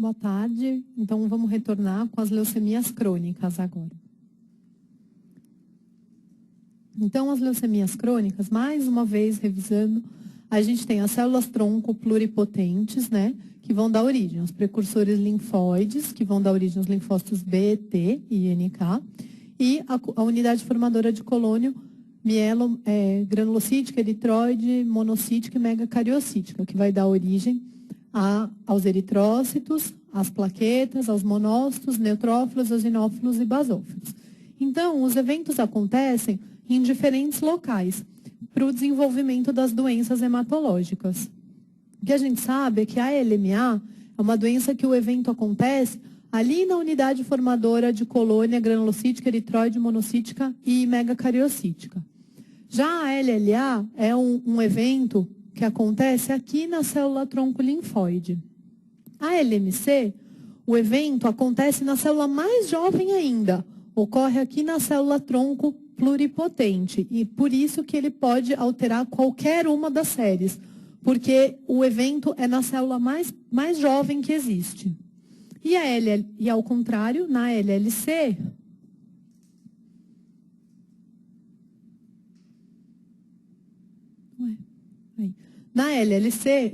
Boa tarde. Então, vamos retornar com as leucemias crônicas agora. Então, as leucemias crônicas, mais uma vez, revisando, a gente tem as células-tronco pluripotentes, né, que vão dar origem aos precursores linfóides, que vão dar origem aos linfócitos B, T e NK, e a unidade formadora de colônio granulocítica, eritroide, monocítica e megacariocítica, que vai dar origem aos eritrócitos, às plaquetas, aos monócitos, neutrófilos, eosinófilos e basófilos. Então, os eventos acontecem em diferentes locais para o desenvolvimento das doenças hematológicas. O que a gente sabe é que a LMA é uma doença que o evento acontece ali na unidade formadora de colônia granulocítica, eritroide, monocítica e megacariocítica. Já a LLA é um evento que acontece aqui na célula-tronco linfóide. A LMC, o evento acontece na célula mais jovem ainda, ocorre aqui na célula-tronco pluripotente, e por isso que ele pode alterar qualquer uma das séries, porque o evento é na célula mais jovem que existe. E ao contrário, na LLC,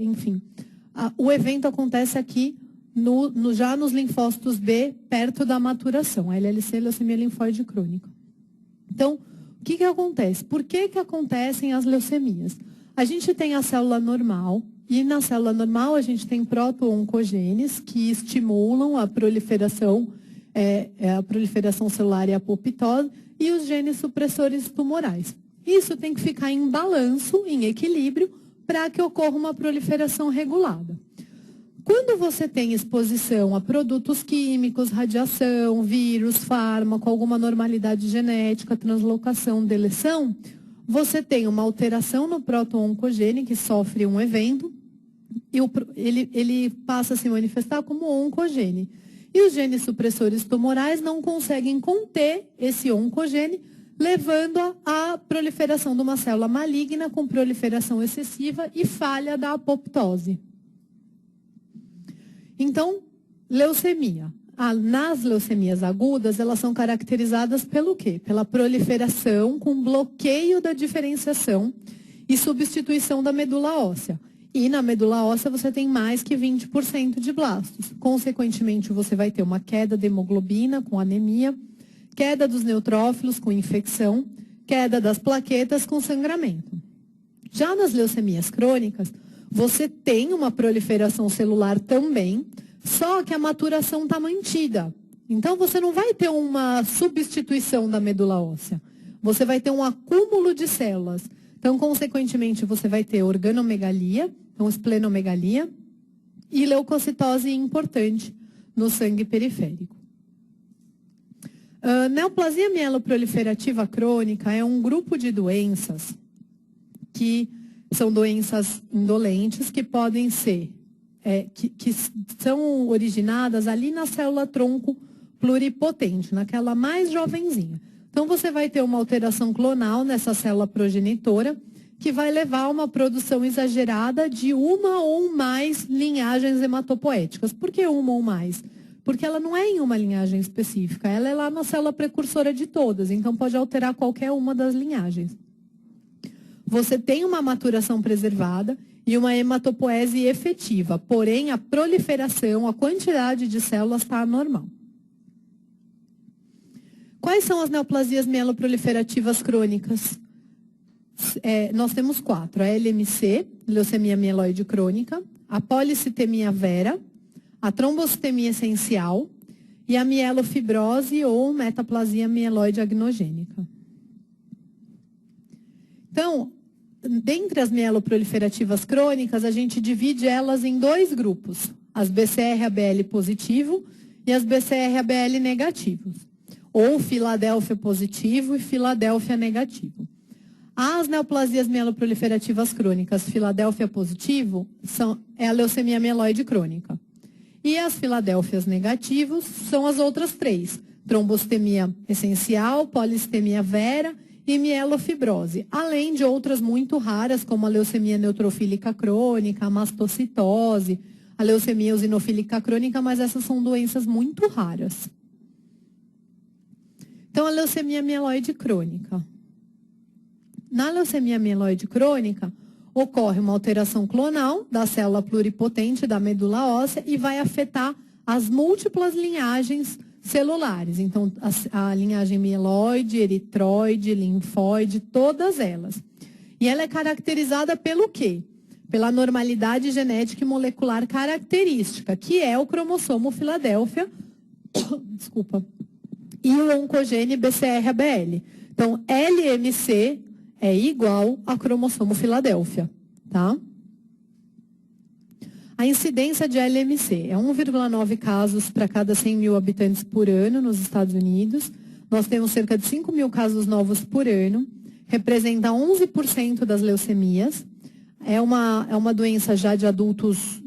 enfim, o evento acontece aqui já nos linfócitos B, perto da maturação. A LLC, leucemia linfóide crônica. Então, o que acontece? Por que acontecem as leucemias? A gente tem a célula normal, e na célula normal a gente tem proto-oncogenes que estimulam a proliferação celular e a apoptose, e os genes supressores tumorais. Isso tem que ficar em balanço, em equilíbrio, para que ocorra uma proliferação regulada. Quando você tem exposição a produtos químicos, radiação, vírus, fármaco, alguma normalidade genética, translocação, deleção, você tem uma alteração no proto-oncogene que sofre um evento e ele passa a se manifestar como oncogene. E os genes supressores tumorais não conseguem conter esse oncogene, levando à proliferação de uma célula maligna com proliferação excessiva e falha da apoptose. Então, leucemia. Nas leucemias agudas, elas são caracterizadas pelo quê? Pela proliferação com bloqueio da diferenciação e substituição da medula óssea. E na medula óssea você tem mais que 20% de blastos. Consequentemente, você vai ter uma queda da hemoglobina com anemia, queda dos neutrófilos com infecção, queda das plaquetas com sangramento. Já nas leucemias crônicas, você tem uma proliferação celular também, só que a maturação está mantida. Então, você não vai ter uma substituição da medula óssea. Você vai ter um acúmulo de células. Então, consequentemente, você vai ter organomegalia, então esplenomegalia, e leucocitose importante no sangue periférico. Neoplasia mieloproliferativa crônica é um grupo de doenças que são doenças indolentes que podem ser, que são originadas ali na célula-tronco pluripotente, naquela mais jovenzinha. Então, você vai ter uma alteração clonal nessa célula progenitora, que vai levar a uma produção exagerada de uma ou mais linhagens hematopoéticas. Por que uma ou mais? Porque ela não é em uma linhagem específica, ela é lá na célula precursora de todas, então pode alterar qualquer uma das linhagens. Você tem uma maturação preservada e uma hematopoese efetiva, porém a proliferação, a quantidade de células está anormal. Quais são as neoplasias mieloproliferativas crônicas? Nós temos 4, a LMC, leucemia mieloide crônica, a policitemia vera, a trombocitemia essencial e a mielofibrose ou metaplasia mieloide agnogênica. Então, dentre as mieloproliferativas crônicas, a gente divide elas em 2 grupos, as BCR-ABL positivo e as BCR-ABL negativos, ou Filadélfia positivo e Filadélfia negativo. As neoplasias mieloproliferativas crônicas Filadélfia positivo é a leucemia mieloide crônica. E as Filadélfias negativos são as outras 3, trombocitemia essencial, policitemia vera e mielofibrose, além de outras muito raras, como a leucemia neutrofílica crônica, a mastocitose, a leucemia eosinofílica crônica, mas essas são doenças muito raras. Então, a leucemia mieloide crônica. Na leucemia mieloide crônica, ocorre uma alteração clonal da célula pluripotente da medula óssea e vai afetar as múltiplas linhagens celulares. Então, a linhagem mieloide, eritroide, linfóide, todas elas. E ela é caracterizada pelo quê? Pela normalidade genética e molecular característica, que é o cromossomo Filadélfia, desculpa, e o oncogene BCR-ABL. Então, LMC é igual a cromossomo Filadélfia, tá? A incidência de LMC é 1,9 casos para cada 100 mil habitantes por ano nos Estados Unidos. Nós temos cerca de 5 mil casos novos por ano. Representa 11% das leucemias. É uma doença já de adultos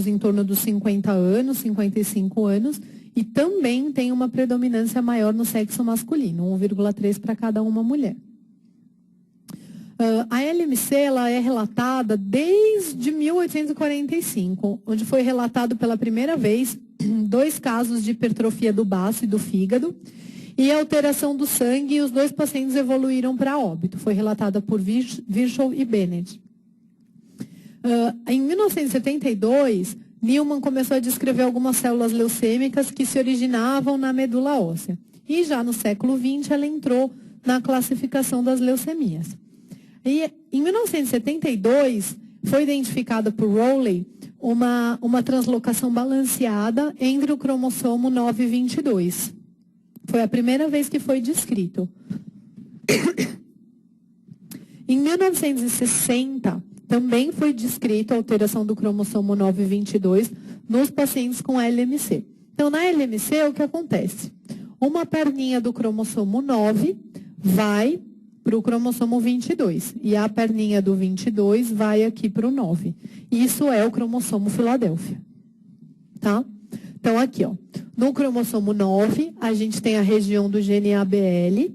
em torno dos 50 anos, 55 anos. E também tem uma predominância maior no sexo masculino, 1,3 para cada uma mulher. A LMC ela é relatada desde 1845, onde foi relatado pela primeira vez 2 casos de hipertrofia do baço e do fígado e alteração do sangue, e os 2 pacientes evoluíram para óbito. Foi relatada por Virchow e Bennett. Em 1972, Newman começou a descrever algumas células leucêmicas que se originavam na medula óssea. E já no século XX, ela entrou na classificação das leucemias. E em 1972, foi identificada por Rowley uma translocação balanceada entre o cromossomo 9 e 22. Foi a primeira vez que foi descrito. Em 1960, também foi descrito a alteração do cromossomo 9 e 22 nos pacientes com LMC. Então, na LMC, o que acontece? Uma perninha do cromossomo 9 vai para o cromossomo 22. E a perninha do 22 vai aqui para o 9. Isso é o cromossomo Filadélfia. Tá? Então, aqui, ó. No cromossomo 9, a gente tem a região do gene ABL.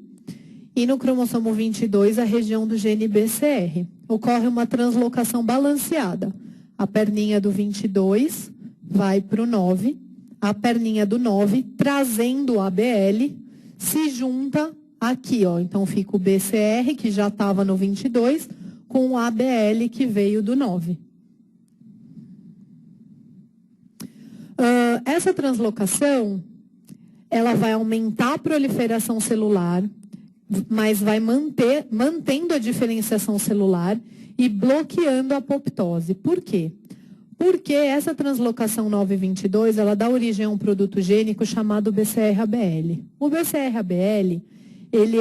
E no cromossomo 22, a região do gene BCR. Ocorre uma translocação balanceada. A perninha do 22 vai para o 9. A perninha do 9, trazendo o ABL, se junta aqui, ó. Então, fica o BCR, que já estava no 22, com o ABL, que veio do 9. Essa translocação, ela vai aumentar a proliferação celular, mas vai mantendo a diferenciação celular e bloqueando a apoptose. Por quê? Porque essa translocação 922, ela dá origem a um produto gênico chamado BCR-ABL. O BCR-ABL, ele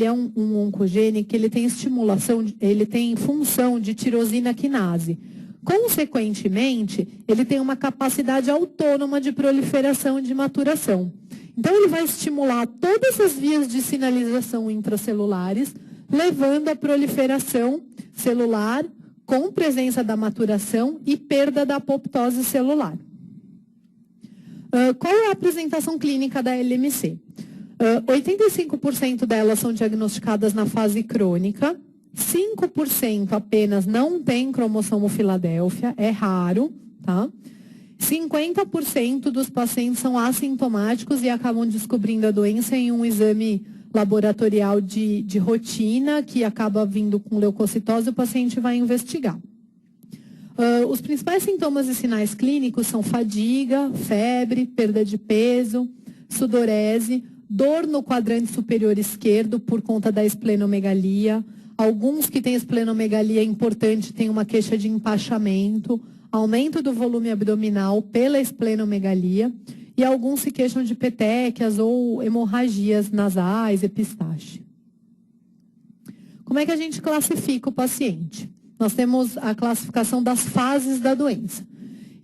é um oncogene que ele tem estimulação, ele tem função de tirosina quinase. Consequentemente, ele tem uma capacidade autônoma de proliferação e de maturação. Então, ele vai estimular todas as vias de sinalização intracelulares, levando à proliferação celular com presença da maturação e perda da apoptose celular. Qual é a apresentação clínica da LMC? 85% delas são diagnosticadas na fase crônica, 5% apenas não tem cromossomo Filadélfia, é raro, tá? 50% dos pacientes são assintomáticos e acabam descobrindo a doença em um exame laboratorial de rotina, que acaba vindo com leucocitose, o paciente vai investigar. Os principais sintomas e sinais clínicos são fadiga, febre, perda de peso, sudorese, dor no quadrante superior esquerdo por conta da esplenomegalia. Alguns que têm esplenomegalia importante têm uma queixa de empachamento, aumento do volume abdominal pela esplenomegalia, e alguns se queixam de petequias ou hemorragias nasais, epistaxe. Como é que a gente classifica o paciente? Nós temos a classificação das fases da doença.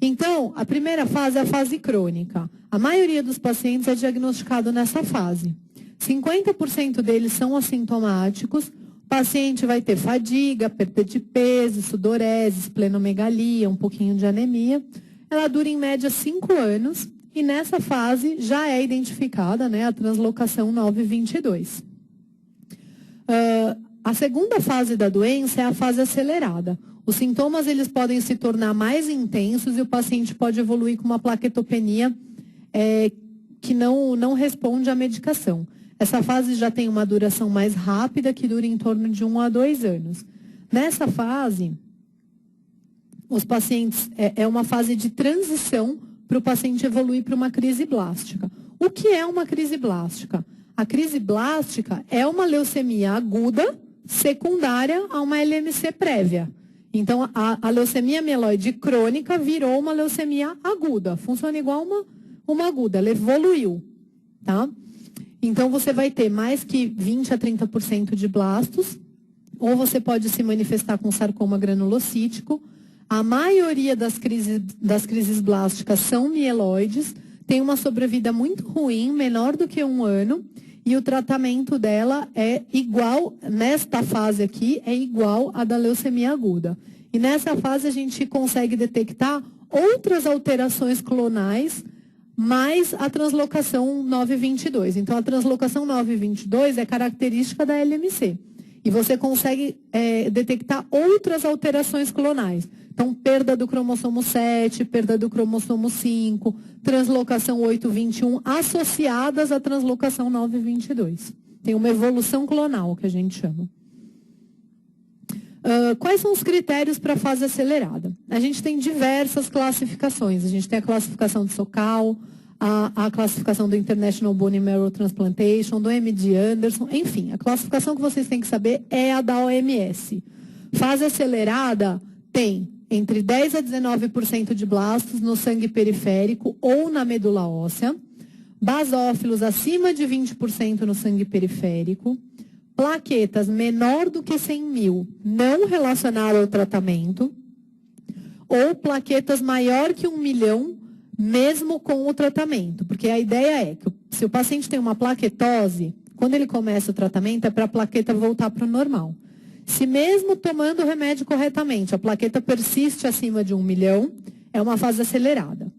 Então, a primeira fase é a fase crônica. A maioria dos pacientes é diagnosticado nessa fase. 50% deles são assintomáticos. O paciente vai ter fadiga, perda de peso, sudorese, esplenomegalia, um pouquinho de anemia. Ela dura em média 5 anos e nessa fase já é identificada, né, a translocação 922. A segunda fase da doença é a fase acelerada. Os sintomas eles podem se tornar mais intensos e o paciente pode evoluir com uma plaquetopenia que não responde à medicação. Essa fase já tem uma duração mais rápida, que dura em torno de 1 a 2 anos. Nessa fase, os pacientes, é uma fase de transição para o paciente evoluir para uma crise blástica. O que é uma crise blástica? A crise blástica é uma leucemia aguda secundária a uma LMC prévia. Então, a leucemia mieloide crônica virou uma leucemia aguda. Funciona igual uma aguda, ela evoluiu, tá? Então, você vai ter mais que 20 a 30% de blastos, ou você pode se manifestar com sarcoma granulocítico. A maioria das crises blásticas são mieloides, tem uma sobrevida muito ruim, menor do que 1 ano, e o tratamento dela é igual, nesta fase aqui, é igual à da leucemia aguda. E nessa fase a gente consegue detectar outras alterações clonais, mais a translocação 922. Então, a translocação 922 é característica da LMC. E você consegue detectar outras alterações clonais. Então, perda do cromossomo 7, perda do cromossomo 5, translocação 821, associadas à translocação 922. Tem uma evolução clonal, que a gente chama. Quais são os critérios para a fase acelerada? A gente tem diversas classificações. A gente tem a classificação de Sokal, a classificação do International Bone Marrow Transplantation, do MD Anderson, enfim, a classificação que vocês têm que saber é a da OMS. Fase acelerada tem entre 10 a 19% de blastos no sangue periférico ou na medula óssea, basófilos acima de 20% no sangue periférico, plaquetas menor do que 100 mil, não relacionadas ao tratamento, ou plaquetas maior que 1 milhão, mesmo com o tratamento. Porque a ideia é que se o paciente tem uma plaquetose, quando ele começa o tratamento, é para a plaqueta voltar para o normal. Se mesmo tomando o remédio corretamente, a plaqueta persiste acima de 1 milhão, é uma fase acelerada.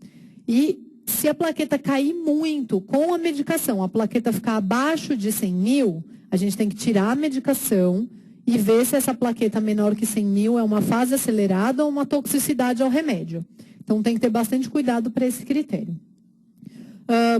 E se a plaqueta cair muito com a medicação, a plaqueta ficar abaixo de 100 mil, a gente tem que tirar a medicação e ver se essa plaqueta menor que 100 mil é uma fase acelerada ou uma toxicidade ao remédio. Então, tem que ter bastante cuidado para esse critério.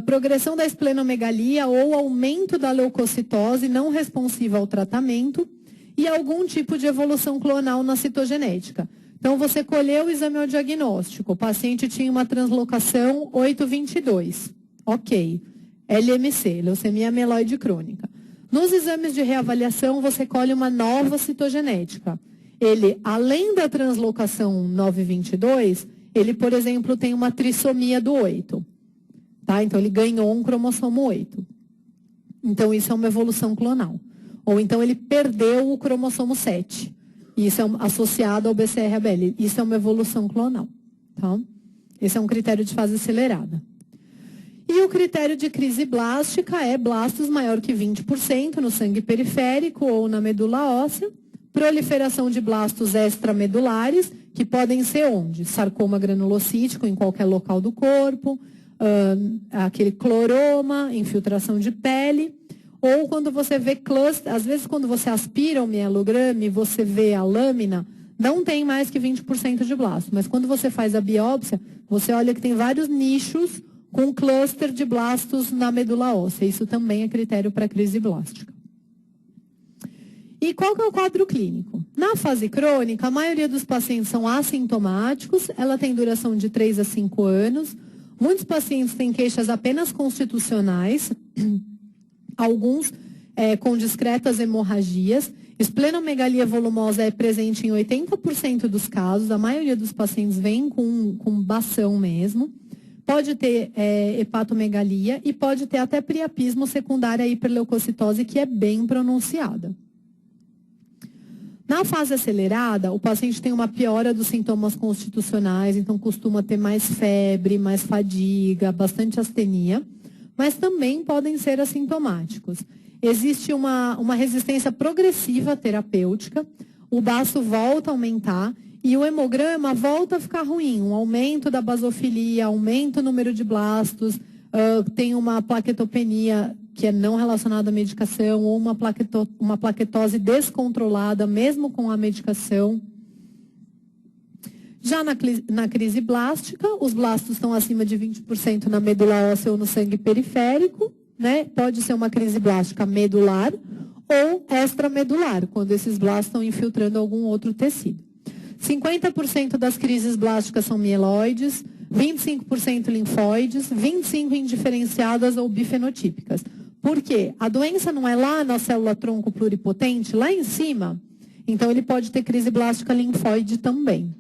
Progressão da esplenomegalia ou aumento da leucocitose não responsiva ao tratamento e algum tipo de evolução clonal na citogenética. Então, você colheu o exame ao diagnóstico. O paciente tinha uma translocação 822. Ok. LMC, leucemia mieloide crônica. Nos exames de reavaliação, você colhe uma nova citogenética. Ele, além da translocação 922, ele, por exemplo, tem uma trissomia do 8. Tá? Então, ele ganhou um cromossomo 8. Então, isso é uma evolução clonal. Ou então, ele perdeu o cromossomo 7. Isso é associado ao BCR-ABL. Isso é uma evolução clonal. Tá? Esse é um critério de fase acelerada. E o critério de crise blástica é blastos maior que 20% no sangue periférico ou na medula óssea, proliferação de blastos extramedulares, que podem ser onde? Sarcoma granulocítico em qualquer local do corpo, aquele cloroma, infiltração de pele, ou quando você vê cluster, às vezes quando você aspira o mielograma e você vê a lâmina, não tem mais que 20% de blasto, mas quando você faz a biópsia, você olha que tem vários nichos com cluster de blastos na medula óssea. Isso também é critério para crise blástica. E qual que é o quadro clínico? Na fase crônica, a maioria dos pacientes são assintomáticos, ela tem duração de 3 a 5 anos. Muitos pacientes têm queixas apenas constitucionais, alguns com discretas hemorragias. Esplenomegalia volumosa é presente em 80% dos casos, a maioria dos pacientes vem com bação mesmo. Pode ter hepatomegalia e pode ter até priapismo secundário à hiperleucocitose, que é bem pronunciada. Na fase acelerada, o paciente tem uma piora dos sintomas constitucionais, então costuma ter mais febre, mais fadiga, bastante astenia, mas também podem ser assintomáticos. Existe uma resistência progressiva terapêutica, o baço volta a aumentar e o hemograma volta a ficar ruim, um aumento da basofilia, aumenta o número de blastos, tem uma plaquetopenia que é não relacionada à medicação, ou uma plaquetose descontrolada, mesmo com a medicação. Já na crise blástica, os blastos estão acima de 20% na medula óssea ou no sangue periférico, né? Pode ser uma crise blástica medular ou extramedular, quando esses blastos estão infiltrando algum outro tecido. 50% das crises blásticas são mieloides, 25% linfóides, 25% indiferenciadas ou bifenotípicas. Por quê? A doença não é lá na célula tronco pluripotente, lá em cima? Então, ele pode ter crise blástica linfóide também.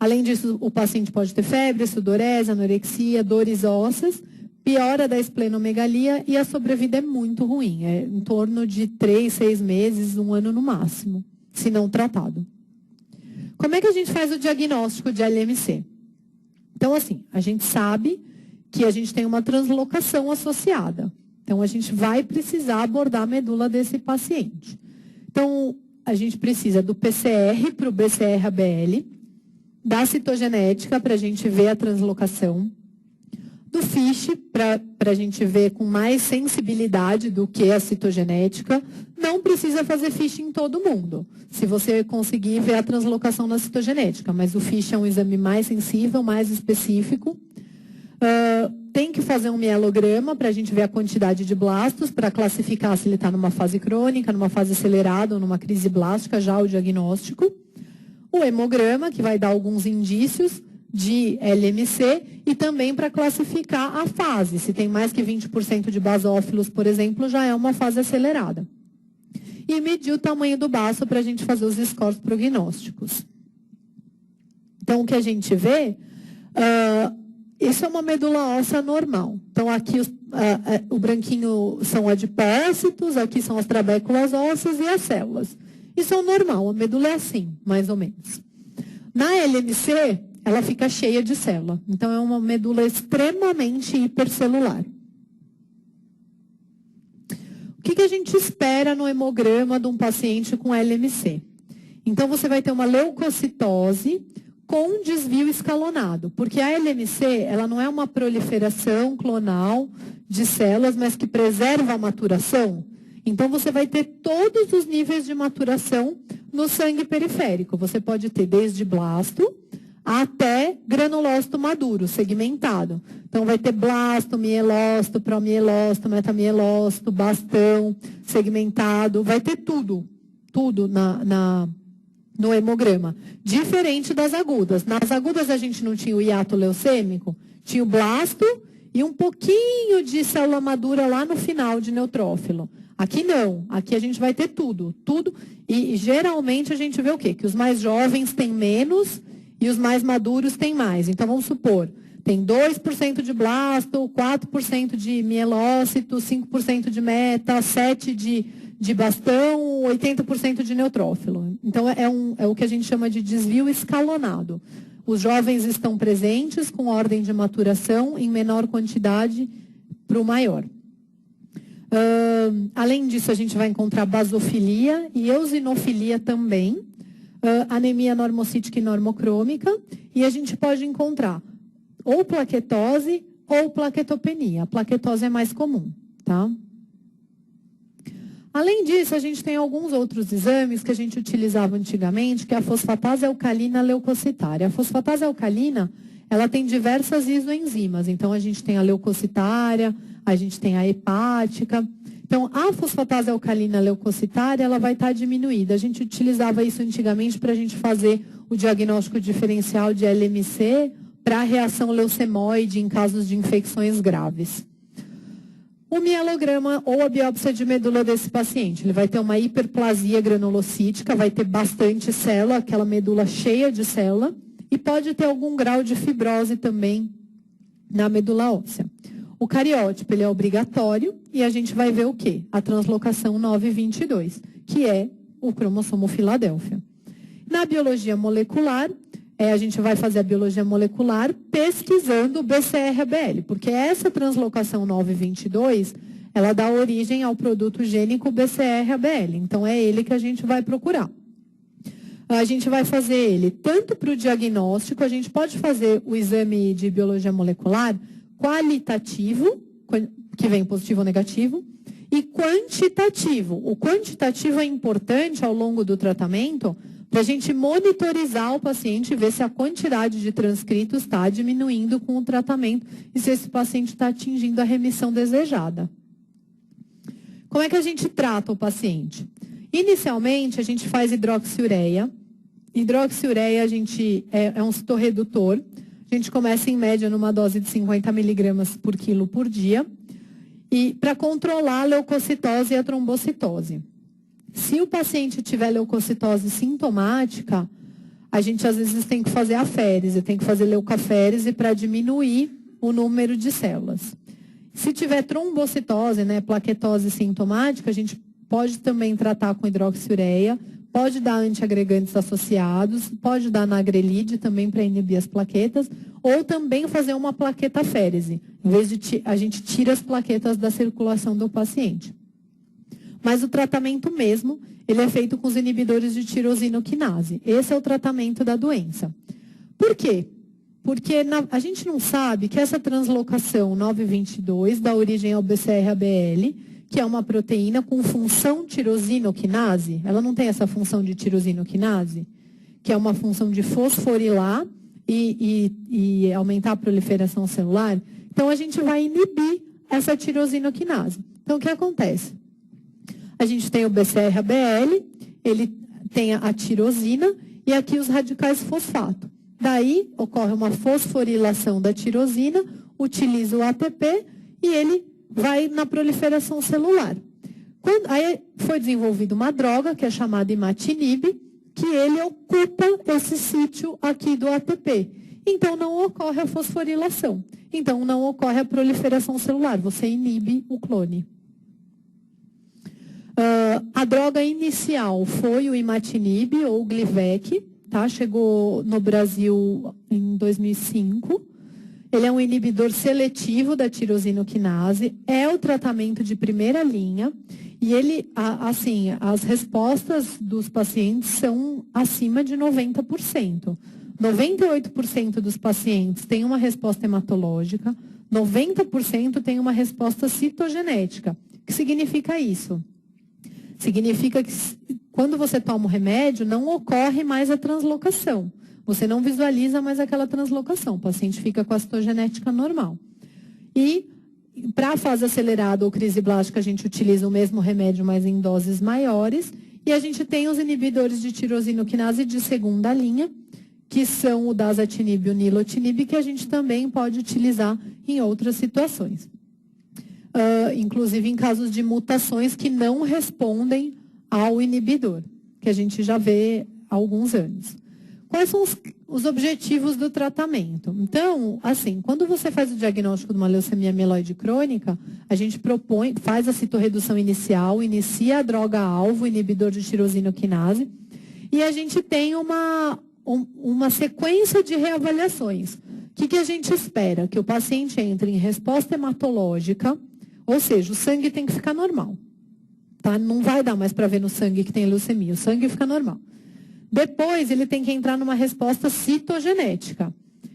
Além disso, o paciente pode ter febre, sudorese, anorexia, dores ósseas, piora da esplenomegalia e a sobrevida é muito ruim. É em torno de 3, 6 meses, 1 ano no máximo, se não tratado. Como é que a gente faz o diagnóstico de LMC? Então, assim, a gente sabe que a gente tem uma translocação associada. Então, a gente vai precisar abordar a medula desse paciente. Então, a gente precisa do PCR para o BCR-ABL, da citogenética para a gente ver a translocação, do FISH para a gente ver com mais sensibilidade do que a citogenética. Não precisa fazer FISH em todo mundo, se você conseguir ver a translocação na citogenética, mas o FISH é um exame mais sensível, mais específico. Tem que fazer um mielograma para a gente ver a quantidade de blastos, para classificar se ele está numa fase crônica, numa fase acelerada ou numa crise blástica, já o diagnóstico. O hemograma, que vai dar alguns indícios de LMC, e também para classificar a fase. Se tem mais que 20% de basófilos, por exemplo, já é uma fase acelerada. E medir o tamanho do baço para a gente fazer os scores prognósticos. Então, o que a gente vê, isso é uma medula óssea normal. Então, aqui o branquinho são adipócitos, aqui são as trabéculas ósseas e as células. Isso é o normal, a medula é assim, mais ou menos. Na LMC, ela fica cheia de célula. Então, é uma medula extremamente hipercelular. O que a gente espera no hemograma de um paciente com LMC? Então, você vai ter uma leucocitose com desvio escalonado. Porque a LMC, ela não é uma proliferação clonal de células, mas que preserva a maturação. Então, você vai ter todos os níveis de maturação no sangue periférico. Você pode ter desde blasto até granulócito maduro, segmentado. Então, vai ter blasto, mielócito, promielócito, metamielócito, bastão, segmentado. Vai ter tudo no hemograma. Diferente das agudas. Nas agudas, a gente não tinha o hiato leucêmico, tinha o blasto e um pouquinho de célula madura lá no final de neutrófilo. Aqui não, aqui a gente vai ter tudo. E geralmente a gente vê o quê? Que os mais jovens têm menos e os mais maduros têm mais. Então, vamos supor, tem 2% de blasto, 4% de mielócito, 5% de meta, 7% de bastão, 80% de neutrófilo. Então, é o que a gente chama de desvio escalonado. Os jovens estão presentes com ordem de maturação em menor quantidade para o maior. Além disso, a gente vai encontrar basofilia e eosinofilia também, anemia normocítica e normocrômica, e a gente pode encontrar ou plaquetose ou plaquetopenia. A plaquetose é mais comum, tá? Além disso, a gente tem alguns outros exames que a gente utilizava antigamente, que é a fosfatase alcalina leucocitária. A fosfatase alcalina, ela tem diversas isoenzimas. Então, a gente tem a leucocitária, a gente tem a hepática. Então, a fosfatase alcalina leucocitária, ela vai estar diminuída. A gente utilizava isso antigamente para a gente fazer o diagnóstico diferencial de LMC para a reação leucemoide em casos de infecções graves. O mielograma ou a biópsia de medula desse paciente, ele vai ter uma hiperplasia granulocítica, vai ter bastante célula, aquela medula cheia de célula, e pode ter algum grau de fibrose também na medula óssea. O cariótipo, ele é obrigatório, e a gente vai ver o quê? A translocação 922, que é o cromossomo Filadélfia. Na biologia molecular, a gente vai fazer a biologia molecular pesquisando o BCR-ABL, porque essa translocação 922, ela dá origem ao produto gênico BCR-ABL. Então, é ele que a gente vai procurar. A gente vai fazer ele tanto para o diagnóstico, a gente pode fazer o exame de biologia molecular qualitativo, que vem positivo ou negativo, e quantitativo. O quantitativo é importante ao longo do tratamento para a gente monitorizar o paciente e ver se a quantidade de transcritos está diminuindo com o tratamento e se esse paciente está atingindo a remissão desejada. Como é que a gente trata o paciente? Inicialmente, a gente faz hidroxiureia. Hidroxiureia é um citorredutor. A gente começa em média numa dose de 50 miligramas por quilo por dia. E para controlar a leucocitose e a trombocitose. Se o paciente tiver leucocitose sintomática, a gente às vezes tem que fazer aférese, tem que fazer leucaférese para diminuir o número de células. Se tiver trombocitose, né, plaquetose sintomática, a gente pode também tratar com hidroxiureia, pode dar antiagregantes associados, pode dar nagrelide também para inibir as plaquetas, ou também fazer uma plaquetaférese. Em vez de a gente tira as plaquetas da circulação do paciente. Mas o tratamento mesmo, ele é feito com os inibidores de tirosinoquinase. Esse é o tratamento da doença. Por quê? Porque a gente não sabe que essa translocação 922 dá origem ao BCR-ABL, que é uma proteína com função tirosinoquinase. Ela não tem essa função de tirosinoquinase, que é uma função de fosforilar e aumentar a proliferação celular. Então, a gente vai inibir essa tirosinoquinase. Então, o que acontece? A gente tem o BCR-ABL, ele tem a tirosina e aqui os radicais fosfato. Daí, ocorre uma fosforilação da tirosina, utiliza o ATP e ele vai na proliferação celular. Aí foi desenvolvida uma droga, que é chamada imatinib, que ele ocupa esse sítio aqui do ATP. Então, não ocorre a fosforilação. Então, não ocorre a proliferação celular. Você inibe o clone. A droga inicial foi o imatinib, ou Glivec, tá? Chegou no Brasil em 2005. Ele é um inibidor seletivo da tirosinoquinase, é o tratamento de primeira linha e ele, assim, as respostas dos pacientes são acima de 90%. 98% dos pacientes têm uma resposta hematológica, 90% têm uma resposta citogenética. O que significa isso? Significa que quando você toma o remédio, não ocorre mais a translocação. Você não visualiza mais aquela translocação. O paciente fica com a citogenética normal. E para a fase acelerada ou crise blástica, a gente utiliza o mesmo remédio, mas em doses maiores. E a gente tem os inibidores de tirosinoquinase de segunda linha, que são o dasatinib e o nilotinib, que a gente também pode utilizar em outras situações. Inclusive em casos de mutações que não respondem ao inibidor, que a gente já vê há alguns anos. Quais são os objetivos do tratamento? Então, assim, quando você faz o diagnóstico de uma leucemia mieloide crônica, a gente faz a citorredução inicial, inicia a droga-alvo, inibidor de tirosinoquinase, e a gente tem uma sequência de reavaliações. O que a gente espera? Que o paciente entre em resposta hematológica, ou seja, o sangue tem que ficar normal. Tá? Não vai dar mais para ver no sangue que tem leucemia, o sangue fica normal. Depois, ele tem que entrar numa resposta citogenética.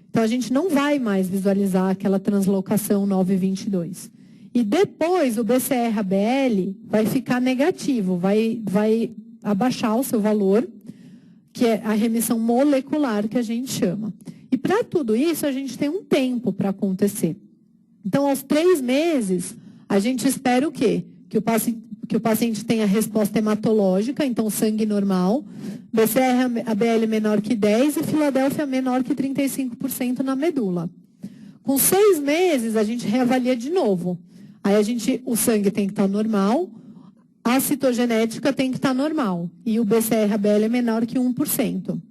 Então, a gente não vai mais visualizar aquela translocação 922. E depois, o BCR-ABL vai ficar negativo, vai abaixar o seu valor, que é a remissão molecular que a gente chama. E para tudo isso, a gente tem um tempo para acontecer. Então, aos 3 meses, a gente espera o quê? Que o paciente tenha resposta hematológica, então sangue normal, BCR-ABL menor que 10 e Filadélfia menor que 35% na medula. Com 6 meses, a gente reavalia de novo. Aí o sangue tem que estar normal, a citogenética tem que estar normal e o BCR-ABL é menor que 1%.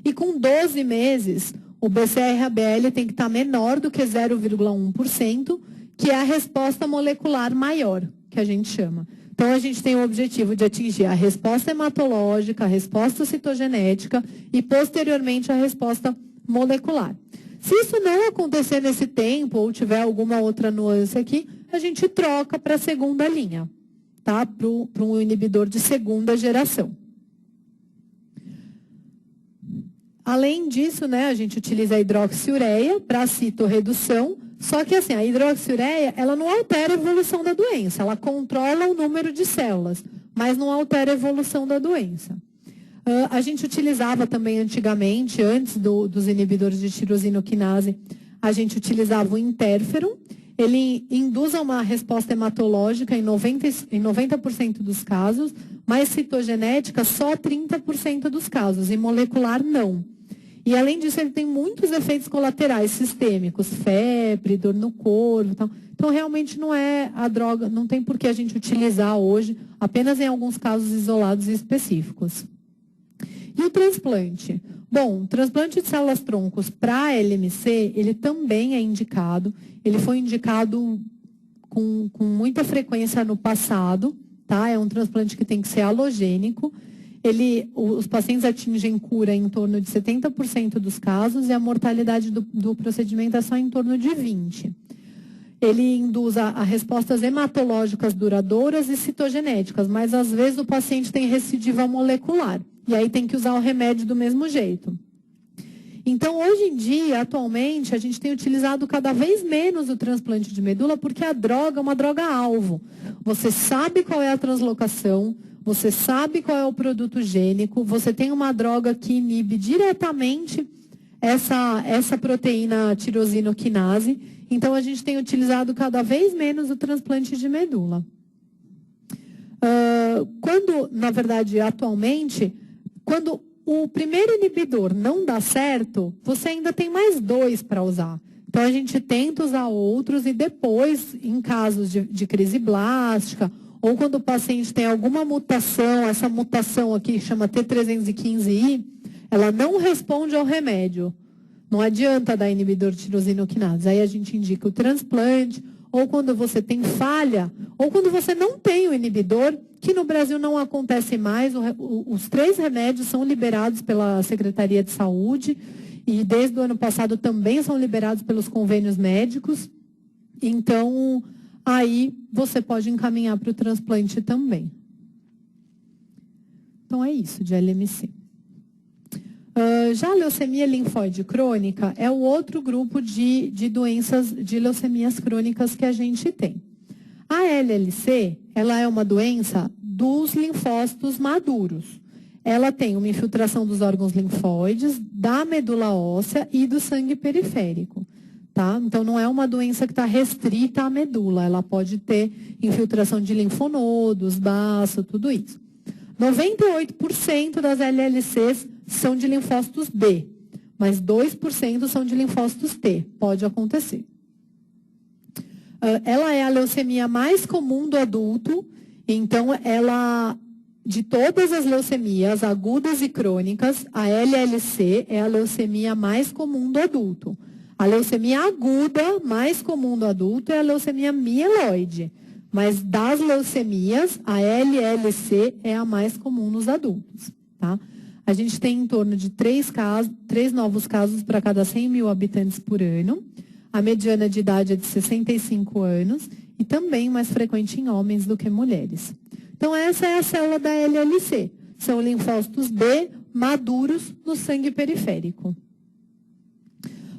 E com 12 meses, o BCR-ABL tem que estar menor do que 0,1%, que é a resposta molecular maior, que a gente chama. Então, a gente tem o objetivo de atingir a resposta hematológica, a resposta citogenética e, posteriormente, a resposta molecular. Se isso não acontecer nesse tempo ou tiver alguma outra nuance aqui, a gente troca para a segunda linha, tá? Para um inibidor de segunda geração. Além disso, né, a gente utiliza a hidroxiureia para citorredução. Só que assim, a hidroxiureia, ela não altera a evolução da doença, ela controla o número de células, mas não altera a evolução da doença. A gente utilizava também antigamente, antes dos inibidores de tirosinoquinase, a gente utilizava o interferon. Ele induz a uma resposta hematológica em 90% dos casos, mas citogenética só 30% dos casos, e molecular não. E além disso, ele tem muitos efeitos colaterais sistêmicos, febre, dor no corpo e tal. Então, realmente não é a droga, não tem por que a gente utilizar hoje, apenas em alguns casos isolados e específicos. E o transplante? Bom, o transplante de células-troncos para LMC, ele também é indicado. Ele foi indicado com muita frequência no passado, tá? É um transplante que tem que ser alogênico. Os pacientes atingem cura em torno de 70% dos casos e a mortalidade do procedimento é só em torno de 20%. Ele induz a respostas hematológicas duradouras e citogenéticas, mas às vezes o paciente tem recidiva molecular. E aí tem que usar o remédio do mesmo jeito. Então, hoje em dia, atualmente, a gente tem utilizado cada vez menos o transplante de medula porque a droga é uma droga-alvo. Você sabe qual é a translocação, você sabe qual é o produto gênico, você tem uma droga que inibe diretamente essa proteína tirosinoquinase. Então, a gente tem utilizado cada vez menos o transplante de medula. Na verdade, atualmente, quando o primeiro inibidor não dá certo, você ainda tem mais 2 para usar. Então, a gente tenta usar outros e depois, em casos de crise blástica, ou quando o paciente tem alguma mutação, essa mutação aqui chama T315I, ela não responde ao remédio. Não adianta dar inibidor de tirosinoquinase. Aí a gente indica o transplante, ou quando você tem falha, ou quando você não tem o inibidor, que no Brasil não acontece mais. Os 3 remédios são liberados pela Secretaria de Saúde e desde o ano passado também são liberados pelos convênios médicos. Então, aí você pode encaminhar para o transplante também. Então, é isso de LMC. Já a leucemia linfóide crônica é o outro grupo de doenças de leucemias crônicas que a gente tem. A LLC, ela é uma doença dos linfócitos maduros. Ela tem uma infiltração dos órgãos linfóides, da medula óssea e do sangue periférico. Tá? Então, não é uma doença que está restrita à medula. Ela pode ter infiltração de linfonodos, baço, tudo isso. 98% das LLCs são de linfócitos B, mas 2% são de linfócitos T. Pode acontecer. Ela é a leucemia mais comum do adulto, então de todas as leucemias agudas e crônicas, a LLC é a leucemia mais comum do adulto. A leucemia aguda mais comum do adulto é a leucemia mieloide, mas das leucemias, a LLC é a mais comum nos adultos, tá? A gente tem em torno de 3 novos casos para cada 100 mil habitantes por ano. A mediana de idade é de 65 anos e também mais frequente em homens do que mulheres. Então, essa é a célula da LLC. São linfócitos B maduros no sangue periférico.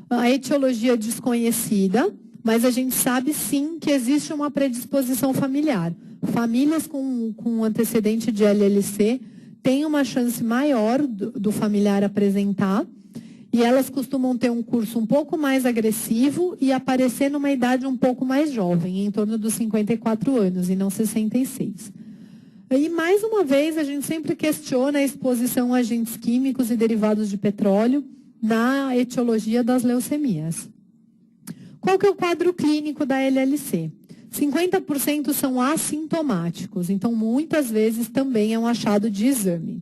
A etiologia é desconhecida, mas a gente sabe sim que existe uma predisposição familiar. Famílias com antecedente de LLC têm uma chance maior do familiar apresentar. E elas costumam ter um curso um pouco mais agressivo e aparecer numa idade um pouco mais jovem, em torno dos 54 anos e não 66. E mais uma vez, a gente sempre questiona a exposição a agentes químicos e derivados de petróleo na etiologia das leucemias. Qual que é o quadro clínico da LLC? 50% são assintomáticos, então muitas vezes também é um achado de exame.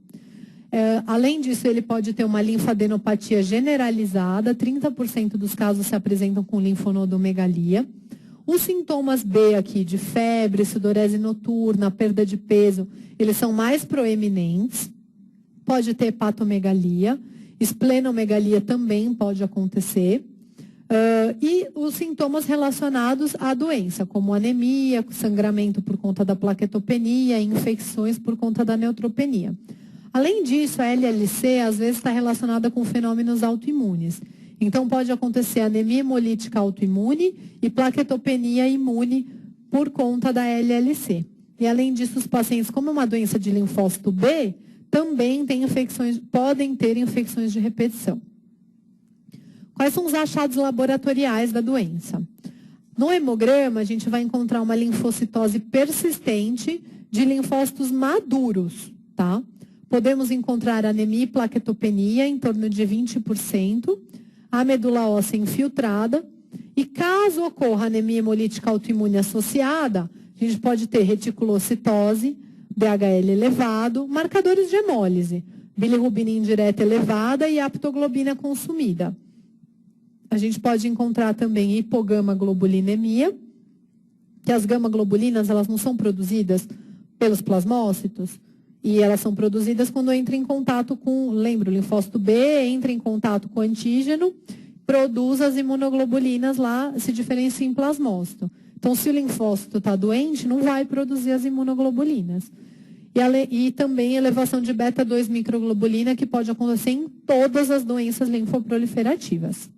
Além disso, ele pode ter uma linfadenopatia generalizada, 30% dos casos se apresentam com linfonodomegalia. Os sintomas B aqui, de febre, sudorese noturna, perda de peso, eles são mais proeminentes. Pode ter hepatomegalia, esplenomegalia também pode acontecer. E os sintomas relacionados à doença, como anemia, sangramento por conta da plaquetopenia, infecções por conta da neutropenia. Além disso, a LLC às vezes está relacionada com fenômenos autoimunes. Então, pode acontecer anemia hemolítica autoimune e plaquetopenia imune por conta da LLC. E, além disso, os pacientes, como é uma doença de linfócito B, também podem ter infecções de repetição. Quais são os achados laboratoriais da doença? No hemograma, a gente vai encontrar uma linfocitose persistente de linfócitos maduros, tá? Podemos encontrar anemia e plaquetopenia em torno de 20%, a medula óssea infiltrada, e caso ocorra anemia hemolítica autoimune associada, a gente pode ter reticulocitose, DHL elevado, marcadores de hemólise, bilirrubina indireta elevada e aptoglobina consumida. A gente pode encontrar também hipogama-globulinemia, que as gama-globulinas elas não são produzidas pelos plasmócitos, e elas são produzidas quando entra em contato com, lembra, o linfócito B entra em contato com o antígeno, produz as imunoglobulinas lá, se diferencia em plasmócito. Então, se o linfócito está doente, não vai produzir as imunoglobulinas. E também elevação de beta-2 microglobulina, que pode acontecer em todas as doenças linfoproliferativas.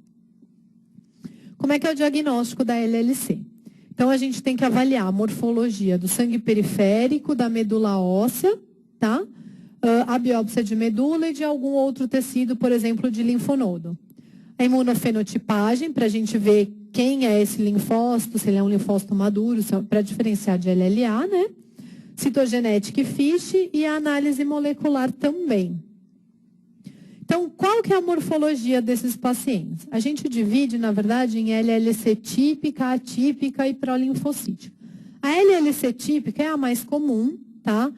Como é que é o diagnóstico da LLC? Então, a gente tem que avaliar a morfologia do sangue periférico, da medula óssea, tá? A biópsia de medula e de algum outro tecido, por exemplo, de linfonodo. A imunofenotipagem, para a gente ver quem é esse linfócito, se ele é um linfócito maduro, para diferenciar de LLA, né? Citogenética e FISH e a análise molecular também. Então, qual que é a morfologia desses pacientes? A gente divide, na verdade, em LLC típica, atípica e prolinfocítica. A LLC típica é a mais comum, tá?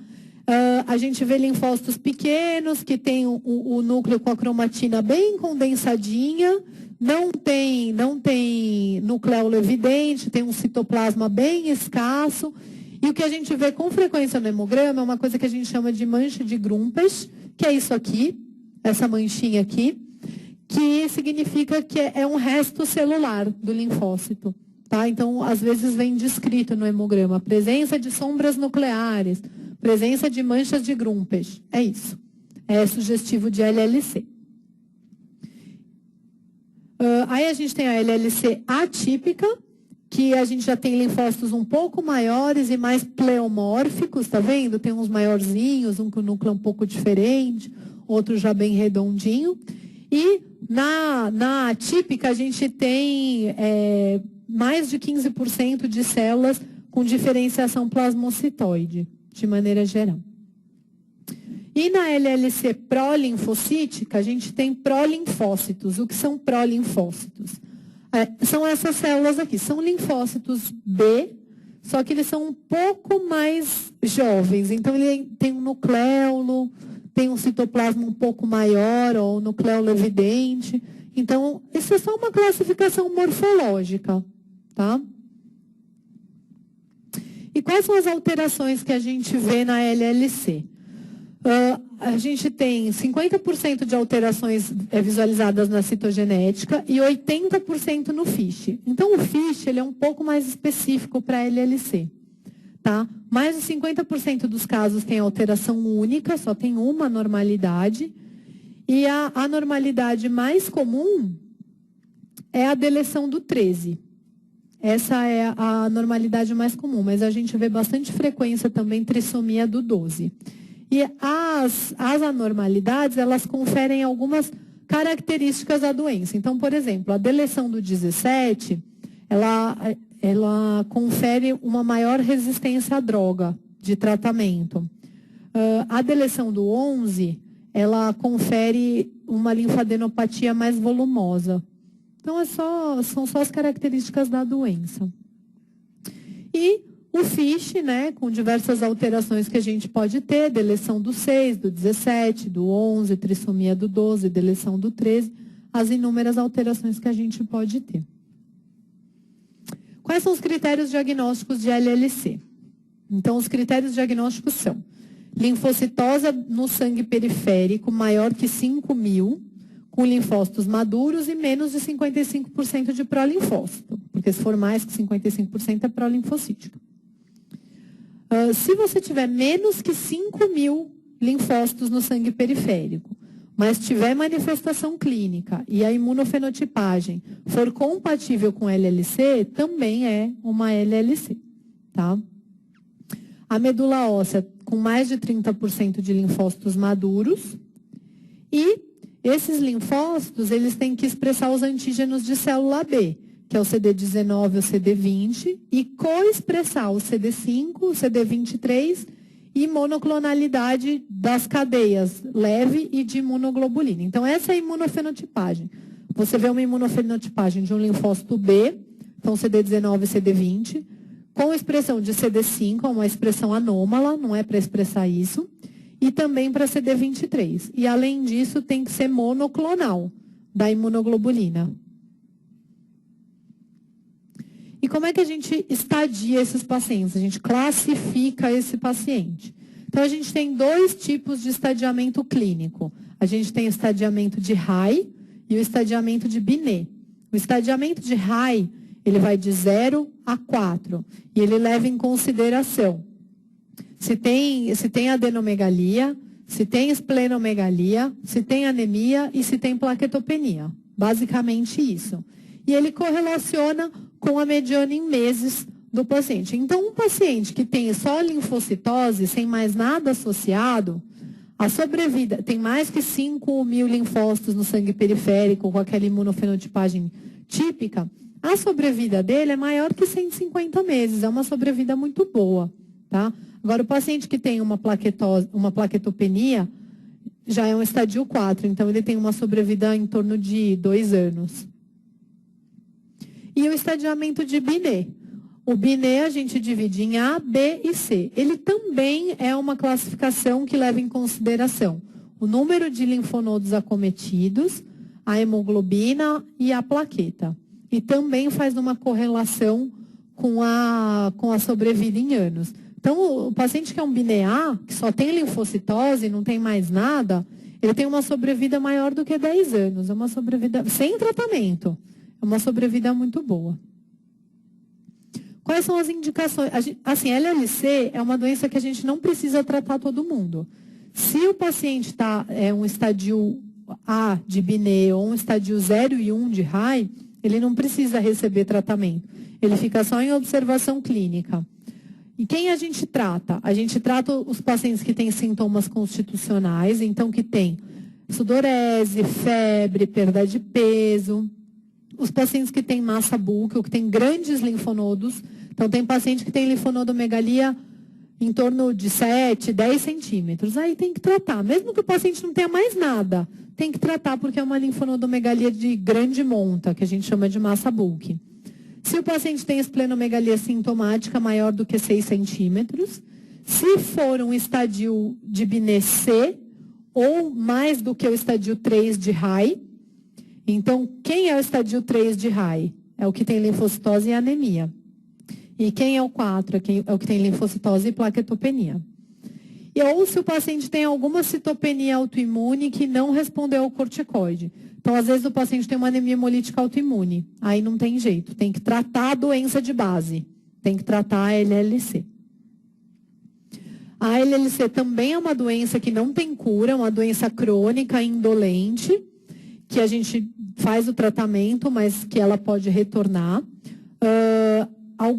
A gente vê linfócitos pequenos, que tem o núcleo com a cromatina bem condensadinha, não tem nucleolo evidente, tem um citoplasma bem escasso. E o que a gente vê com frequência no hemograma é uma coisa que a gente chama de mancha de Grumpesch, que é isso aqui, essa manchinha aqui, que significa que é um resto celular do linfócito. Tá? Então, às vezes vem descrito no hemograma, presença de sombras nucleares, presença de manchas de Grumpesch. É isso. É sugestivo de LLC. Aí a gente tem a LLC atípica, que a gente já tem linfócitos um pouco maiores e mais pleomórficos, tá vendo? Tem uns maiorzinhos, um com o núcleo um pouco diferente, outro já bem redondinho. E na atípica a gente tem mais de 15% de células com diferenciação plasmocitoide, de maneira geral. E na LLC prolinfocítica, a gente tem prolinfócitos. O que são prolinfócitos? São essas células aqui, são linfócitos B, só que eles são um pouco mais jovens. Então, ele tem um nucleolo, tem um citoplasma um pouco maior, ou nucleolo evidente. Então, isso é só uma classificação morfológica, tá? E quais são as alterações que a gente vê na LLC? A gente tem 50% de alterações visualizadas na citogenética e 80% no FISH. Então, o FISH ele é um pouco mais específico para a LLC. Tá? Mais de 50% dos casos tem alteração única, só tem uma anormalidade. E a anormalidade mais comum é a deleção do 13. Essa é a anormalidade mais comum, mas a gente vê bastante frequência também trissomia do 12. E as anormalidades, elas conferem algumas características à doença. Então, por exemplo, a deleção do 17, ela confere uma maior resistência à droga de tratamento. A deleção do 11, ela confere uma linfadenopatia mais volumosa. Então, são só as características da doença. E o FISH, né, com diversas alterações que a gente pode ter, deleção do 6, do 17, do 11, trissomia do 12, deleção do 13, as inúmeras alterações que a gente pode ter. Quais são os critérios diagnósticos de LLC? Então, os critérios diagnósticos são linfocitose no sangue periférico maior que 5.000, com linfócitos maduros e menos de 55% de prolinfócito, porque se for mais que 55% é prolinfocítica. Se você tiver menos que 5.000 linfócitos no sangue periférico, mas tiver manifestação clínica e a imunofenotipagem for compatível com LLC, também é uma LLC, tá? a medula óssea com mais de 30% de linfócitos maduros. E esses linfócitos, eles têm que expressar os antígenos de célula B, que é o CD19 e o CD20, e coexpressar o CD5, o CD23 e monoclonalidade das cadeias leve e de imunoglobulina. Então, essa é a imunofenotipagem. Você vê uma imunofenotipagem de um linfócito B, então CD19 e CD20, com expressão de CD5, é uma expressão anômala, não é para expressar isso, e também para CD23. E, além disso, tem que ser monoclonal da imunoglobulina. E como é que a gente estadia esses pacientes? A gente classifica esse paciente. Então, a gente tem 2 tipos de estadiamento clínico. A gente tem o estadiamento de High e o estadiamento de Binet. O estadiamento de High, ele vai de 0 a 4. E ele leva em consideração se tem adenomegalia, se tem esplenomegalia, se tem anemia e se tem plaquetopenia. Basicamente isso. E ele correlaciona com a mediana em meses do paciente. Então, um paciente que tem só linfocitose, sem mais nada associado, a sobrevida, tem mais que 5.000 linfócitos no sangue periférico, com aquela imunofenotipagem típica, a sobrevida dele é maior que 150 meses, é uma sobrevida muito boa, tá? Agora, o paciente que tem uma plaquetopenia, já é um estadio 4, então ele tem uma sobrevida em torno de 2 anos. E o estadiamento de Binet. O Binet a gente divide em A, B e C. Ele também é uma classificação que leva em consideração o número de linfonodos acometidos, a hemoglobina e a plaqueta. E também faz uma correlação com a sobrevida em anos. Então, o paciente que é um Binet A, que só tem linfocitose, não tem mais nada, ele tem uma sobrevida maior do que 10 anos. É uma sobrevida sem tratamento. É uma sobrevida muito boa. Quais são as indicações? Assim, LLC é uma doença que a gente não precisa tratar todo mundo. Se o paciente é um estadio A de Binet ou um estadio 0 e 1 de High, ele não precisa receber tratamento. Ele fica só em observação clínica. E quem a gente trata? A gente trata os pacientes que têm sintomas constitucionais, então que tem sudorese, febre, perda de peso. Os pacientes que têm massa búlquica, que têm grandes linfonodos. Então, tem paciente que tem linfonodomegalia em torno de 7, 10 centímetros. Aí tem que tratar. Mesmo que o paciente não tenha mais nada, tem que tratar porque é uma linfonodomegalia de grande monta, que a gente chama de massa bulk. Se o paciente tem esplenomegalia sintomática maior do que 6 centímetros, se for um estadio de Binet C ou mais do que o estadio 3 de High, então, quem é o estadio 3 de High? É o que tem linfocitose e anemia. E quem é o 4? É o que tem linfocitose e plaquetopenia. E ou se o paciente tem alguma citopenia autoimune que não respondeu ao corticoide. Então, às vezes, o paciente tem uma anemia hemolítica autoimune. Aí não tem jeito. Tem que tratar a doença de base. Tem que tratar a LLC. A LLC também é uma doença que não tem cura, é uma doença crônica indolente, que a gente faz o tratamento, mas que ela pode retornar.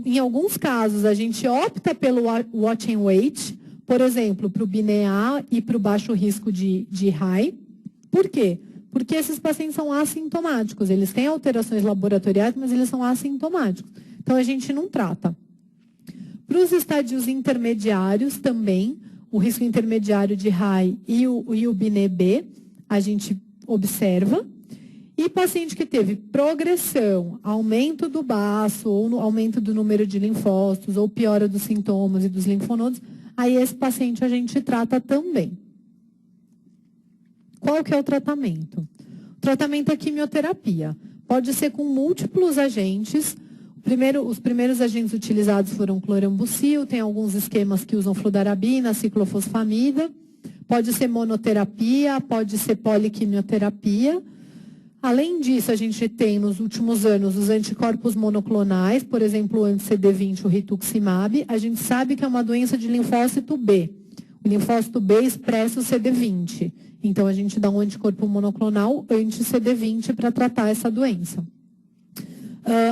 Em alguns casos, a gente opta pelo watch and wait, por exemplo, para o Binet A e para o baixo risco de High. Por quê? Porque esses pacientes são assintomáticos. Eles têm alterações laboratoriais, mas eles são assintomáticos. Então, a gente não trata. Para os estádios intermediários também, o risco intermediário de High e o Binet B, a gente observa. E paciente que teve progressão, aumento do baço, ou aumento do número de linfócitos, ou piora dos sintomas e dos linfonodos, aí esse paciente a gente trata também. Qual que é o tratamento? O tratamento é quimioterapia. Pode ser com múltiplos agentes. Os primeiros agentes utilizados foram clorambucil, tem alguns esquemas que usam fludarabina, ciclofosfamida. Pode ser monoterapia, pode ser poliquimioterapia. Além disso, a gente tem nos últimos anos os anticorpos monoclonais, por exemplo, o anti-CD20, o rituximab. A gente sabe que é uma doença de linfócito B. O linfócito B expressa o CD20. Então, a gente dá um anticorpo monoclonal anti-CD20 para tratar essa doença.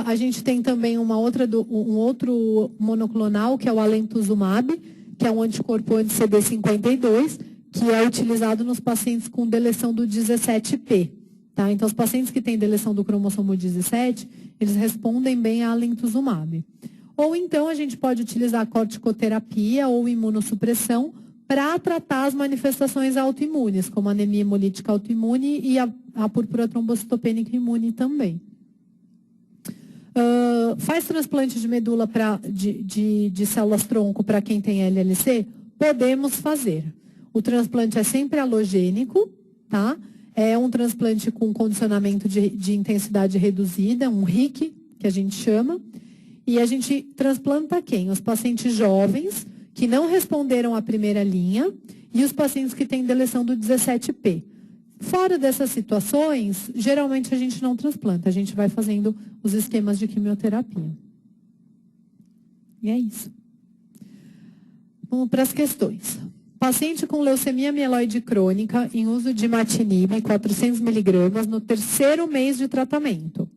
A gente tem também um outro monoclonal, que é o alentuzumab, que é um anticorpo anti-CD52, que é utilizado nos pacientes com deleção do 17p. Tá? Então, os pacientes que têm deleção do cromossomo 17, eles respondem bem à alentuzumab. Ou então, a gente pode utilizar a corticoterapia ou imunossupressão para tratar as manifestações autoimunes, como a anemia hemolítica autoimune e a púrpura trombocitopênica imune também. Faz transplante de medula de células-tronco para quem tem LLC? Podemos fazer. O transplante é sempre halogênico, tá? É um transplante com condicionamento de intensidade reduzida, um RIC, que a gente chama. E a gente transplanta quem? Os pacientes jovens, que não responderam à primeira linha, e os pacientes que têm deleção do 17p. Fora dessas situações, geralmente a gente não transplanta, a gente vai fazendo os esquemas de quimioterapia. E é isso. Vamos para as questões. Paciente com leucemia mieloide crônica em uso de imatinib, 400 mg, no terceiro mês de tratamento.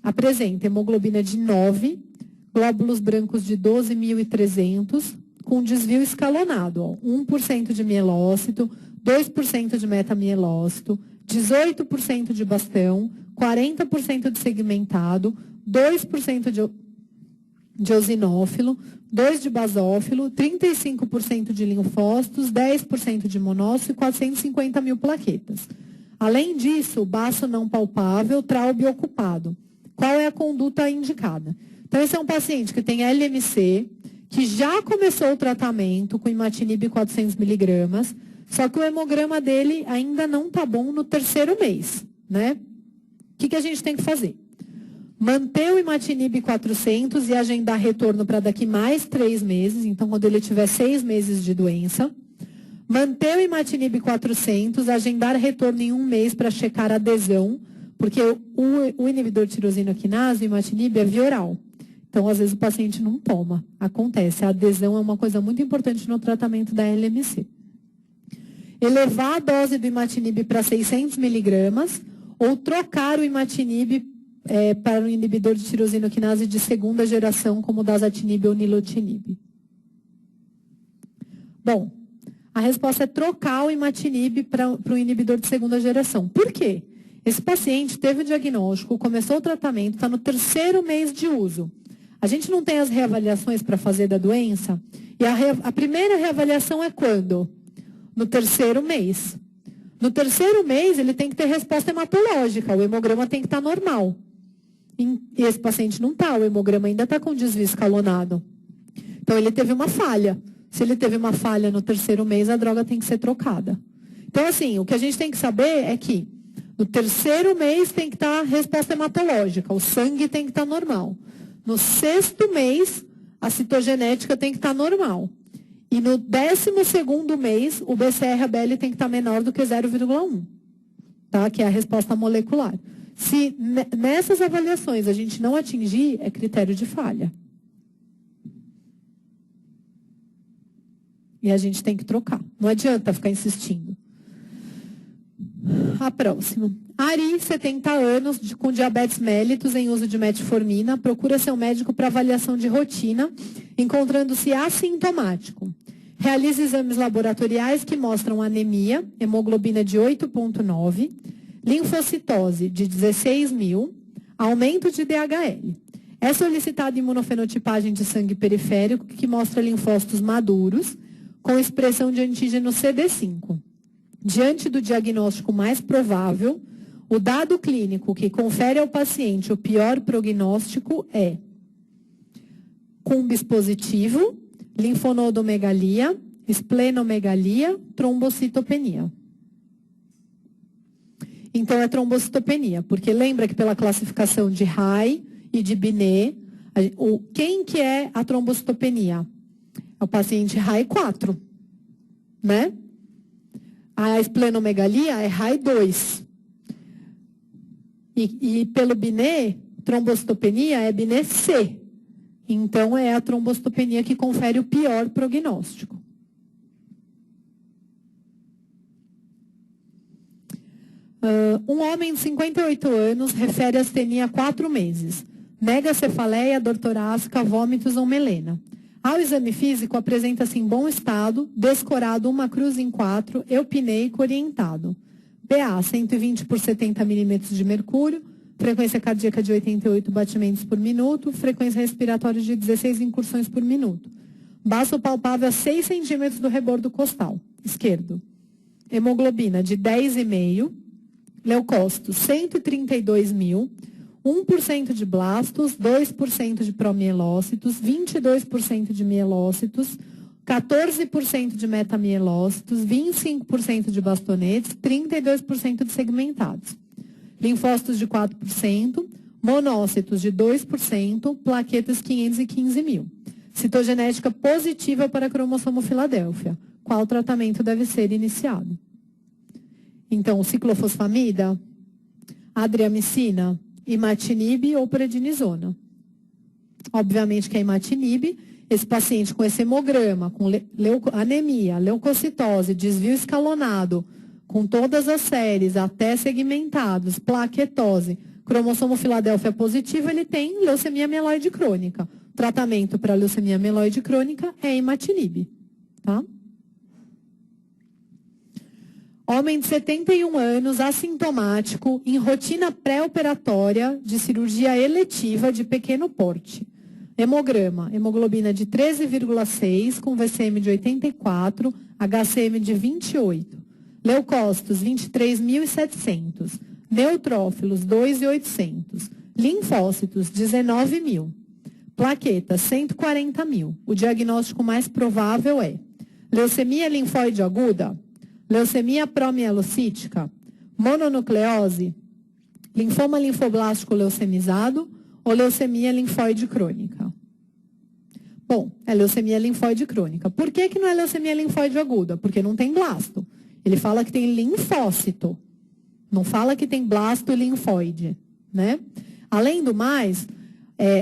Apresenta hemoglobina de 9, glóbulos brancos de 12.300, com desvio escalonado, ó, 1% de mielócito, 2% de metamielócito, 18% de bastão, 40% de segmentado, 2% de eosinófilo, 2% de basófilo, 35% de linfócitos, 10% de monócito e 450 mil plaquetas. Além disso, baço não palpável, traube ocupado. Qual é a conduta indicada? Então, esse é um paciente que tem LMC, que já começou o tratamento com imatinib 400 mg, só que o hemograma dele ainda não está bom no terceiro mês, né? O que a gente tem que fazer? Manter o imatinib 400 e agendar retorno para daqui mais 3 meses, então quando ele tiver 6 meses de doença. Manter o imatinib 400, agendar retorno em 1 mês para checar a adesão, porque o inibidor de tirosina quinase, o imatinib, é via oral. Então, às vezes, o paciente não toma. Acontece. A adesão é uma coisa muito importante no tratamento da LMC. Elevar a dose do imatinib para 600 mg ou trocar o imatinib para o inibidor de tirosina quinase de segunda geração, como o dasatinib ou nilotinib. Bom, a resposta é trocar o imatinib para o inibidor de segunda geração. Por quê? Esse paciente teve o diagnóstico, começou o tratamento, está no terceiro mês de uso. A gente não tem as reavaliações para fazer da doença? E a primeira reavaliação é quando? No terceiro mês. No terceiro mês, ele tem que ter resposta hematológica, o hemograma tem que estar normal. E esse paciente não está, o hemograma ainda está com desvio escalonado. Então, ele teve uma falha. Se ele teve uma falha no terceiro mês, a droga tem que ser trocada. Então, assim, o que a gente tem que saber é que no terceiro mês tem que estar resposta hematológica, o sangue tem que estar normal. No sexto mês, a citogenética tem que estar normal. E no 12º mês, o BCR-ABL tem que estar menor do que 0,1, tá? Que é a resposta molecular. Se nessas avaliações a gente não atingir, é critério de falha. E a gente tem que trocar. Não adianta ficar insistindo. A próxima. Ari, 70 anos, com diabetes mellitus em uso de metformina, procura seu médico para avaliação de rotina, encontrando-se assintomático. Realiza exames laboratoriais que mostram anemia, hemoglobina de 8,9, linfocitose de 16.000, aumento de DHL. É solicitada imunofenotipagem de sangue periférico que mostra linfócitos maduros, com expressão de antígeno CD5. Diante do diagnóstico mais provável, o dado clínico que confere ao paciente o pior prognóstico é cumbis positivo, linfonodomegalia, esplenomegalia, trombocitopenia. Então, é trombocitopenia, porque lembra que pela classificação de Rai e de Binet, quem que é a trombocitopenia? É o paciente Rai 4, né? A esplenomegalia é Rai 2. E pelo Binet, trombocitopenia é Binet C. Então, é a trombocitopenia que confere o pior prognóstico. Um homem de 58 anos refere astenia há 4 meses. Nega cefaleia, dor torácica, vômitos ou melena. Ao exame físico, apresenta-se em bom estado, descorado uma cruz em 4, eupineico orientado. PA 120 por 70 milímetros de mercúrio, frequência cardíaca de 88 batimentos por minuto, frequência respiratória de 16 incursões por minuto. Baço palpável a 6 centímetros do rebordo costal, esquerdo. Hemoglobina de 10,5, leucócitos 132 mil, 1% de blastos, 2% de promielócitos, 22% de mielócitos, 14% de metamielócitos, 25% de bastonetes, 32% de segmentados. Linfócitos de 4%, monócitos de 2%, plaquetas 515 mil. Citogenética positiva para cromossomo Filadélfia. Qual tratamento deve ser iniciado? Então, ciclofosfamida, adriamicina, imatinib ou prednisona. Obviamente que a imatinib, esse paciente com esse hemograma, com anemia, leucocitose, desvio escalonado, com todas as séries, até segmentados, plaquetose, cromossomo Filadélfia positivo, ele tem leucemia mieloide crônica. O tratamento para leucemia mieloide crônica é imatinib, tá? Homem de 71 anos, assintomático, em rotina pré-operatória de cirurgia eletiva de pequeno porte. Hemograma, hemoglobina de 13,6, com VCM de 84, HCM de 28. Leucócitos, 23.700. Neutrófilos, 2.800. Linfócitos, 19 mil. Plaquetas, 140 mil. O diagnóstico mais provável é leucemia linfóide aguda, leucemia promielocítica, mononucleose, linfoma linfoblástico leucemizado ou leucemia linfóide crônica. Bom, é leucemia linfóide crônica. Por que não é leucemia linfóide aguda? Porque não tem blasto. Ele fala que tem linfócito. Não fala que tem blasto e linfóide, né? Além do mais,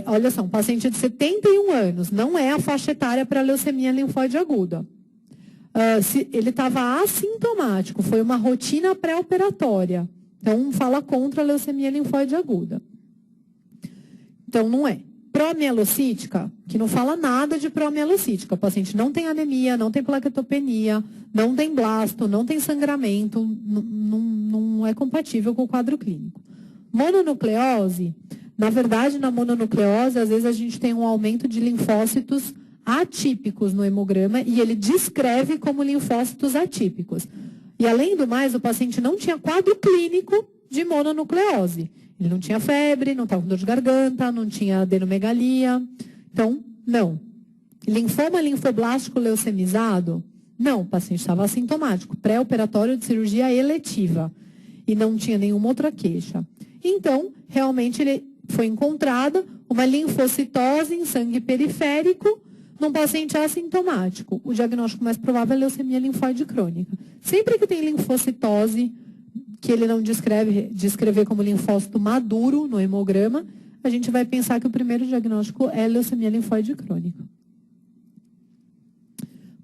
olha só, um paciente de 71 anos, não é a faixa etária para leucemia linfóide aguda. Se ele estava assintomático, foi uma rotina pré-operatória. Então, fala contra a leucemia linfóide aguda. Então, não é. Promielocítica, que não fala nada de promielocítica. O paciente não tem anemia, não tem plaquetopenia, não tem blasto, não tem sangramento, não é compatível com o quadro clínico. Mononucleose, na verdade, na mononucleose, às vezes a gente tem um aumento de linfócitos atípicos no hemograma e ele descreve como linfócitos atípicos. E, além do mais, o paciente não tinha quadro clínico de mononucleose. Ele não tinha febre, não estava com dor de garganta, não tinha adenomegalia. Então, não. Linfoma linfoblástico leucemizado? Não, o paciente estava assintomático, pré-operatório de cirurgia eletiva. E não tinha nenhuma outra queixa. Então, realmente, ele foi encontrada uma linfocitose em sangue periférico num paciente assintomático. O diagnóstico mais provável é leucemia linfóide crônica. Sempre que tem linfocitose, que ele não descrever como linfócito maduro no hemograma, a gente vai pensar que o primeiro diagnóstico é leucemia linfóide crônica.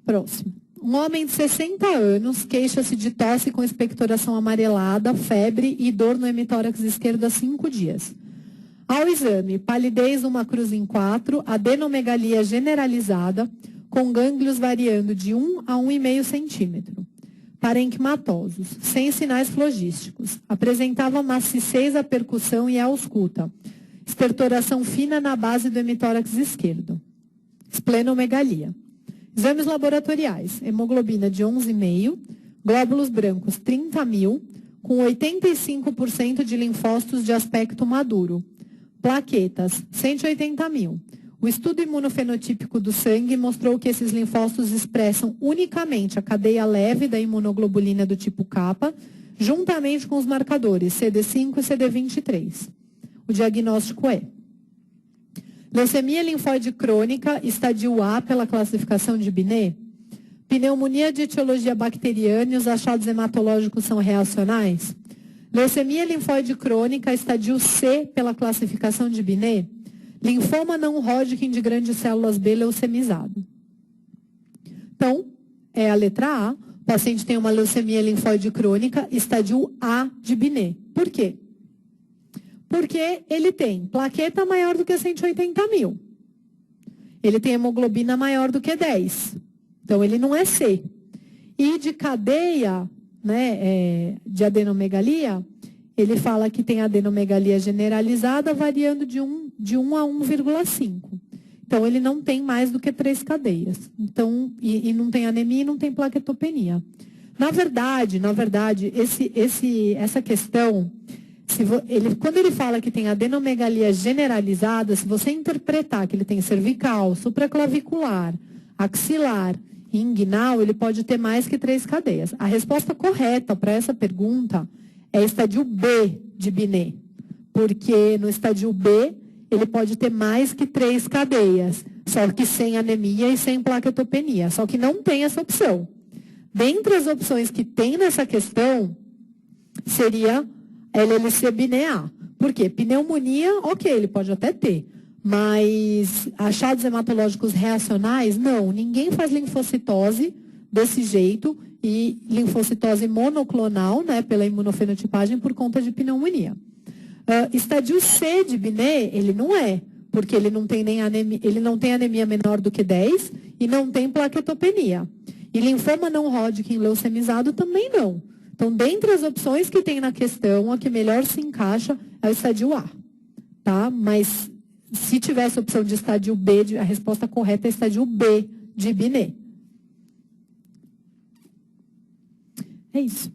Próximo. Um homem de 60 anos queixa-se de tosse com expectoração amarelada, febre e dor no hemitórax esquerdo há 5 dias. Ao exame, palidez uma cruz em 4, adenomegalia generalizada, com gânglios variando de 1 a 1,5 centímetro. Parenquimatosos, sem sinais flogísticos. Apresentava maciez à percussão e à ausculta. Estertoração fina na base do hemitórax esquerdo. Esplenomegalia. Exames laboratoriais. Hemoglobina de 11,5, glóbulos brancos 30 mil, com 85% de linfócitos de aspecto maduro. Plaquetas, 180 mil. O estudo imunofenotípico do sangue mostrou que esses linfócitos expressam unicamente a cadeia leve da imunoglobulina do tipo K, juntamente com os marcadores CD5 e CD23. O diagnóstico é leucemia linfóide crônica, estadio A pela classificação de Binet, pneumonia de etiologia bacteriana e os achados hematológicos são reacionais. Leucemia linfóide crônica, estadio C pela classificação de Binet, linfoma não Hodgkin de grandes células B leucemizado. Então, é a letra A. O paciente tem uma leucemia linfóide crônica, estadio A de Binet. Por quê? Porque ele tem plaqueta maior do que 180 mil. ele tem hemoglobina maior do que 10. Então, ele não é C. E de cadeia, né, de adenomegalia, ele fala que tem adenomegalia generalizada variando de 1 a 1,5. Então, ele não tem mais do que 3 cadeias. Então, e não tem anemia e não tem plaquetopenia. Na verdade, essa questão, quando ele fala que tem adenomegalia generalizada, se você interpretar que ele tem cervical, supraclavicular, axilar e inguinal, ele pode ter mais que 3 cadeias. A resposta correta para essa pergunta é estadio B de Binet, porque no estadio B ele pode ter mais que 3 cadeias, só que sem anemia e sem plaquetopenia, só que não tem essa opção. Dentre as opções que tem nessa questão, seria LLC Binet A. Por quê? Pneumonia, ok, ele pode até ter, mas achados hematológicos reacionais, não. Ninguém faz linfocitose desse jeito e linfocitose monoclonal, né, pela imunofenotipagem por conta de pneumonia. Estadio C de Binet, ele não é, porque ele não tem nem anemia, ele não tem anemia menor do que 10 e não tem plaquetopenia. E linfoma não Hodgkin leucemizado também não. Então, dentre as opções que tem na questão, a que melhor se encaixa é o estadio A. Tá? Mas se tivesse a opção de estadio B, a resposta correta é estadio B de Binet. É isso.